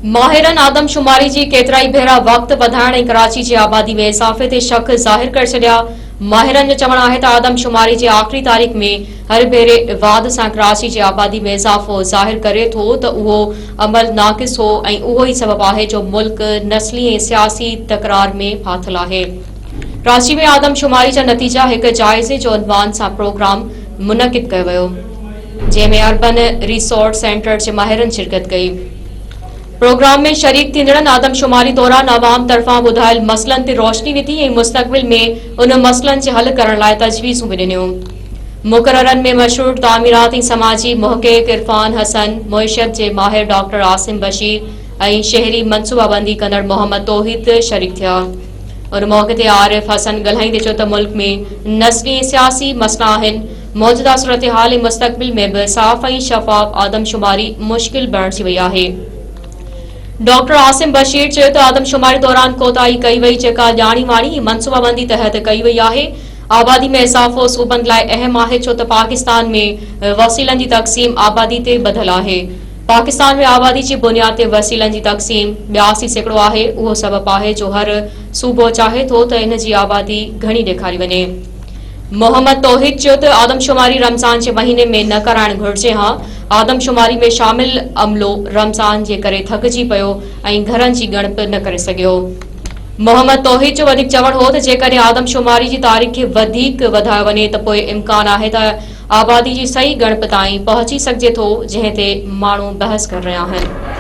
माहिरनि आदमशुमारी जी केतिराई भेरा वक़्त वधाइण ऐं कराची जी आबादी में इज़ाफ़े ते शक ज़ाहिर करे छॾिया। माहिरनि जो चवणु आहे त आदमशुमारी जी आख़िरी तारीख़ में हर भेरे वाध सां कराची जी आबादी में इज़ाफ़ो ज़ाहिर करे थो त उहो अमल नाक़िस हो ऐं उहो ई सबबु आहे जो मुल्क नस्ली ऐं सियासी तकरार में फाथल आहे। कराची में आदमशुमारी जा नतीजा हिक जाइज़े जो उनवान सां प्रोग्राम मुनक़िद कयो वियो, जंहिंमें अर्बन रिसोर्ट सेंटर जे माहिरनि शिरकत कई। प्रोग्राम में शरीक थींदड़नि आदमशुमारी दौरान अवाम तरफ़ां ॿुधायल मसइलनि ते रोशनी विधी ऐं मुस्तक़बिल में उन मसइलनि जे हल करण लाइ तजवीज़ूं बि ॾिनियूं। मुक़ररनि में मशहूर तामीराती समाजी मुहक़िक़ इरफान हसन, मुइशत जे माहिर डॉक्टर आसिम बशीर ऐं शहरी मनसूबाबंदी कंदड़ मोहम्मद तौहीद शरीक थिया। उन मौक़े ते आरिफ हसन ॻाल्हाईंदे चयो त मुल्क में नस्ली ऐं सियासी मसइला आहिनि। मौजूदा सूरत हाल ऐं मुस्तक़बिल में बि साफ़ ऐं शफ़ाफ़ आदमशुमारी मुश्किल बणिजी वई आहे। डॉक्टर आसिम बशीर चयो त आदमशुमारी दौरान कोताही कई वई जेका ॼाणी वाणी मनसूबाबंदी तहत कई वई आहे। आबादी में इज़ाफ़ो सूबनि लाइ अहम आहे छो त पाकिस्तान में वसीलनि जी तक़सीम आबादी ते ॿधल आहे। पाकिस्तान में आबादी जी बुनियाद ते वसीलनि जी तक़सीम 82% आहे। उहो सबबु आहे जो हर सूबो चाहे थो त इन जी आबादी घणी ॾेखारी वञे। मोहम्मद तौहीद चयो त आदमशुमारी रमज़ान जे महीने में न कराइण घुरिजे हा। आदमशुमारी में शामिल अमलो रमज़ान जे करे थकिजी पियो ऐं घरनि जी ॻणप न करे सघियो। मोहम्मद तौहीद जो वधीक चवणु हो त जेकॾहिं आदमशुमारी जी तारीख़ खे वधीक वधायो वञे त पोइ इम्कान आहे त आबादी जी सही ॻणप ताईं पहुची सघिजे थो, जंहिं ते माण्हू बहस करे रहिया आहिनि।